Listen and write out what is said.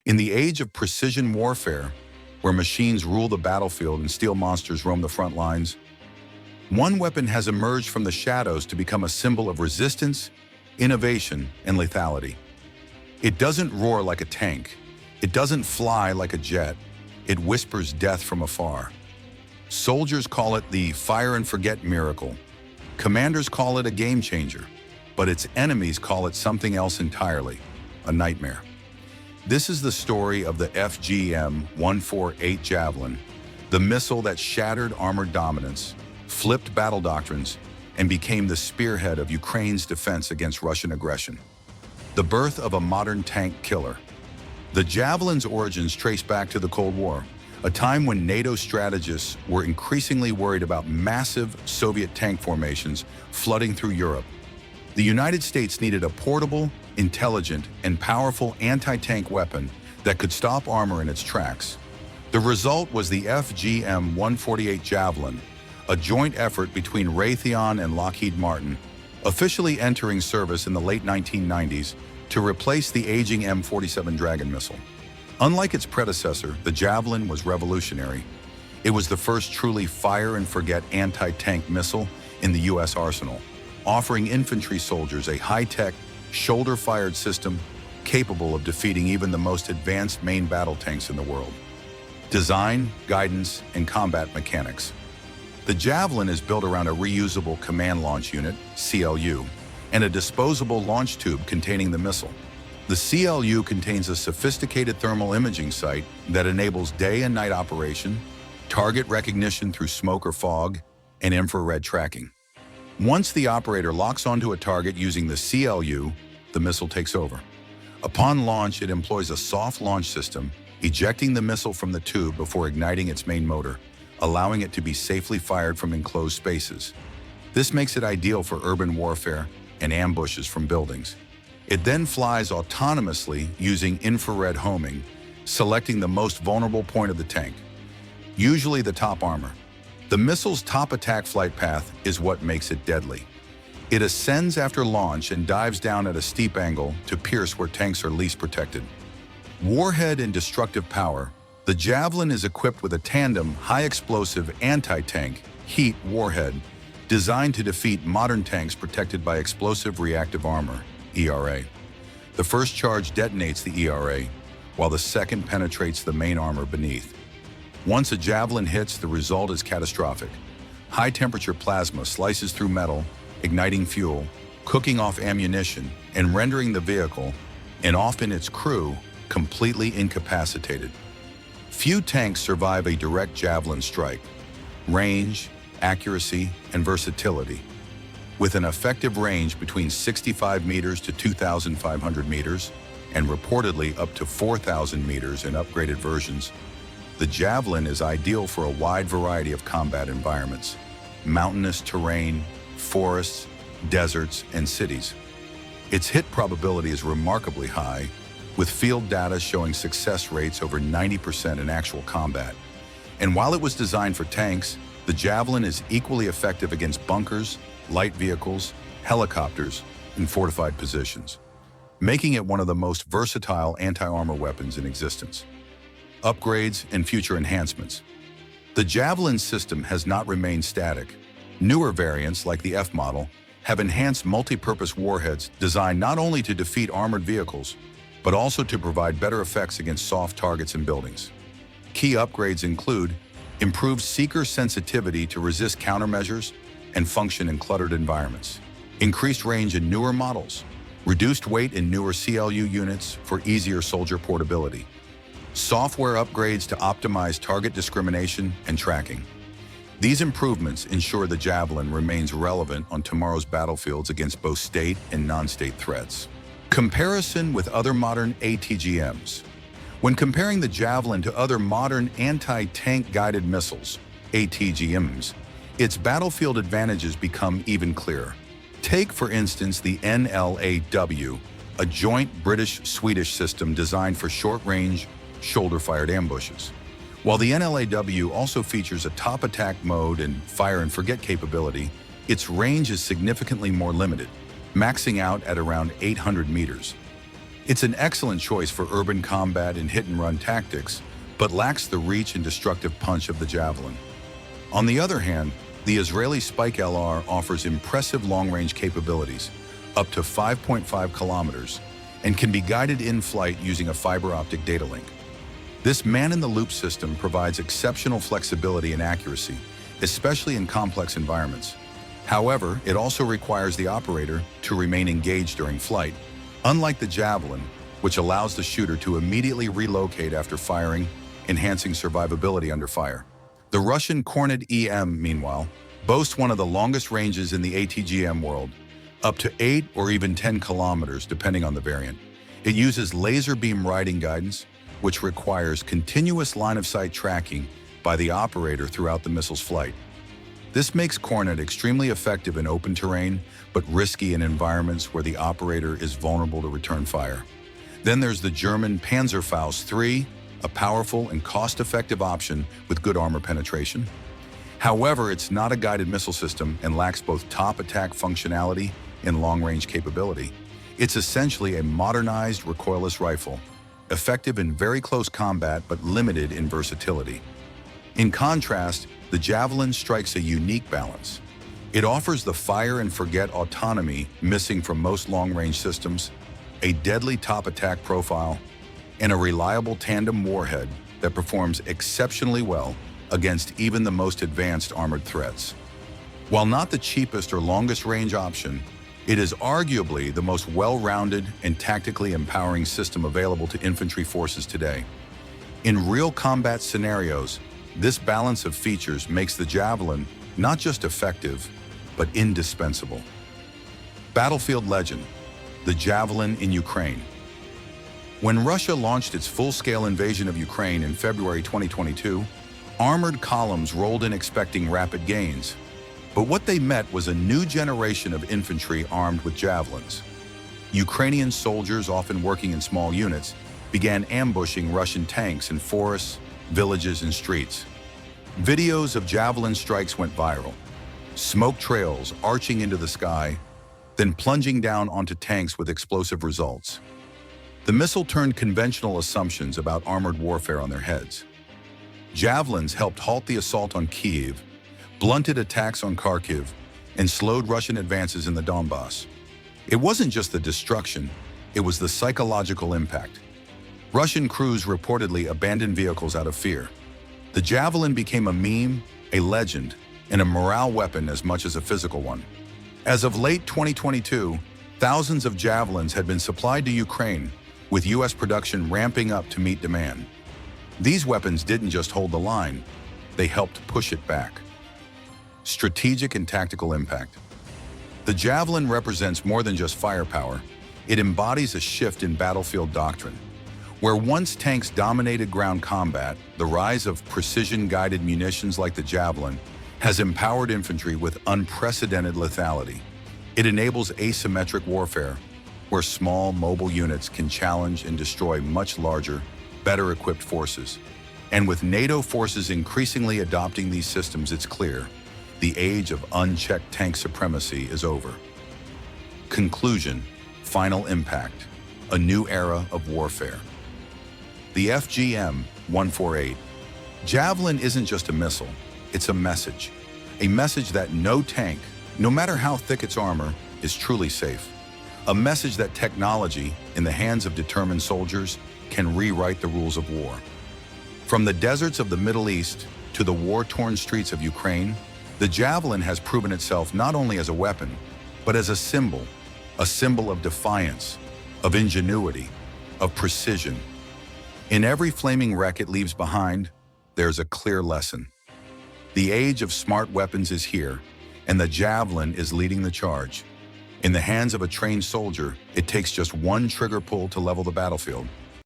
In the age of precision warfare, where machines rule the battlefield and steel monsters roam the front lines, one weapon has emerged from the shadows to become a symbol of resistance, innovation, and lethality. It doesn't roar like a tank. It doesn't fly like a jet. It whispers death from afar. Soldiers call it the fire and forget miracle. Commanders call it a game changer, but its enemies call it something else entirely, a nightmare. This is the story of the FGM-148 Javelin, the missile that shattered armored dominance, flipped battle doctrines, and became the spearhead of Ukraine's defense against Russian aggression. The birth of a modern tank killer. The Javelin's origins trace back to the Cold War, a time when NATO strategists were increasingly worried about massive Soviet tank formations flooding through Europe. The United States needed a portable, intelligent, and powerful anti-tank weapon that could stop armor in its tracks. The result was the FGM-148 Javelin, a joint effort between Raytheon and Lockheed Martin, officially entering service in the late 1990s to replace the aging M47 Dragon missile. Unlike its predecessor, the Javelin was revolutionary. It was the first truly fire-and-forget anti-tank missile in the U.S. arsenal, offering infantry soldiers a high-tech, shoulder-fired system capable of defeating even the most advanced main battle tanks in the world. Design, guidance, and combat mechanics. The Javelin is built around a reusable command launch unit, CLU, and a disposable launch tube containing the missile. The CLU contains a sophisticated thermal imaging sight that enables day and night operation, target recognition through smoke or fog, and infrared tracking. Once the operator locks onto a target using the CLU, the missile takes over. Upon launch, it employs a soft launch system, ejecting the missile from the tube before igniting its main motor, allowing it to be safely fired from enclosed spaces. This makes it ideal for urban warfare and ambushes from buildings. It then flies autonomously using infrared homing, selecting the most vulnerable point of the tank, usually the top armor. The missile's top attack flight path is what makes it deadly. It ascends after launch and dives down at a steep angle to pierce where tanks are least protected. Warhead and destructive power. The Javelin is equipped with a tandem, high-explosive anti-tank heat warhead designed to defeat modern tanks protected by explosive reactive armor, ERA. The first charge detonates the ERA, while the second penetrates the main armor beneath. Once a Javelin hits, the result is catastrophic. High-temperature plasma slices through metal, igniting fuel, cooking off ammunition, and rendering the vehicle, and often its crew, completely incapacitated. Few tanks survive a direct Javelin strike. Range, accuracy, and versatility. With an effective range between 65 meters to 2,500 meters, and reportedly up to 4,000 meters in upgraded versions, the Javelin is ideal for a wide variety of combat environments: mountainous terrain, forests, deserts, and cities. Its hit probability is remarkably high, with field data showing success rates over 90% in actual combat. And while it was designed for tanks, the Javelin is equally effective against bunkers, light vehicles, helicopters, and fortified positions, making it one of the most versatile anti-armor weapons in existence. Upgrades and future enhancements. The Javelin system has not remained static. Newer variants, like the F model, have enhanced multi-purpose warheads designed not only to defeat armored vehicles, but also to provide better effects against soft targets and buildings. Key upgrades include improved seeker sensitivity to resist countermeasures and function in cluttered environments, increased range in newer models, reduced weight in newer CLU units for easier soldier portability, software upgrades to optimize target discrimination and tracking. These improvements ensure the Javelin remains relevant on tomorrow's battlefields against both state and non-state threats. Comparison with other modern ATGMs. When comparing the Javelin to other modern anti-tank guided missiles, ATGMs, its battlefield advantages become even clearer. Take, for instance, the NLAW, a joint British-Swedish system designed for short-range, shoulder-fired ambushes. While the NLAW also features a top attack mode and fire-and-forget capability, its range is significantly more limited, maxing out at around 800 meters. It's an excellent choice for urban combat and hit-and-run tactics, but lacks the reach and destructive punch of the Javelin. On the other hand, the Israeli Spike LR offers impressive long-range capabilities, up to 5.5 kilometers, and can be guided in flight using a fiber optic data link. This man-in-the-loop system provides exceptional flexibility and accuracy, especially in complex environments. However, it also requires the operator to remain engaged during flight, unlike the Javelin, which allows the shooter to immediately relocate after firing, enhancing survivability under fire. The Russian Kornet EM, meanwhile, boasts one of the longest ranges in the ATGM world, up to 8 or even 10 kilometers depending on the variant. It uses laser beam riding guidance, which requires continuous line-of-sight tracking by the operator throughout the missile's flight. This makes Kornet extremely effective in open terrain, but risky in environments where the operator is vulnerable to return fire. Then there's the German Panzerfaust III, a powerful and cost-effective option with good armor penetration. However, it's not a guided missile system and lacks both top attack functionality and long-range capability. It's essentially a modernized recoilless rifle, effective in very close combat but limited in versatility. In contrast, the Javelin strikes a unique balance. It offers the fire-and-forget autonomy missing from most long-range systems, a deadly top attack profile, and a reliable tandem warhead that performs exceptionally well against even the most advanced armored threats. While not the cheapest or longest range option, it is arguably the most well-rounded and tactically empowering system available to infantry forces today. In real combat scenarios, this balance of features makes the Javelin not just effective, but indispensable. Battlefield legend, the Javelin in Ukraine. When Russia launched its full-scale invasion of Ukraine in February 2022, armored columns rolled in expecting rapid gains. But what they met was a new generation of infantry armed with javelins. Ukrainian soldiers, often working in small units, began ambushing Russian tanks in forests, villages, and streets. Videos of javelin strikes went viral, smoke trails arching into the sky, then plunging down onto tanks with explosive results. The missile turned conventional assumptions about armored warfare on their heads. Javelins helped halt the assault on Kyiv, blunted attacks on Kharkiv, and slowed Russian advances in the Donbass. It wasn't just the destruction, it was the psychological impact. Russian crews reportedly abandoned vehicles out of fear. The Javelin became a meme, a legend, and a morale weapon as much as a physical one. As of late 2022, thousands of Javelins had been supplied to Ukraine, with U.S. production ramping up to meet demand. These weapons didn't just hold the line, they helped push it back. Strategic and tactical impact. The Javelin represents more than just firepower. It embodies a shift in battlefield doctrine. Where once tanks dominated ground combat, the rise of precision-guided munitions like the Javelin has empowered infantry with unprecedented lethality. It enables asymmetric warfare, where small, mobile units can challenge and destroy much larger, better-equipped forces. And with NATO forces increasingly adopting these systems, it's clear the age of unchecked tank supremacy is over. Conclusion, final impact, a new era of warfare. The FGM-148 Javelin isn't just a missile, it's a message that no tank, no matter how thick its armor, is truly safe. A message that technology, in the hands of determined soldiers, can rewrite the rules of war. From the deserts of the Middle East to the war-torn streets of Ukraine, the Javelin has proven itself not only as a weapon, but as a symbol of defiance, of ingenuity, of precision. In every flaming wreck it leaves behind, there's a clear lesson. The age of smart weapons is here, and the Javelin is leading the charge. In the hands of a trained soldier, it takes just one trigger pull to level the battlefield.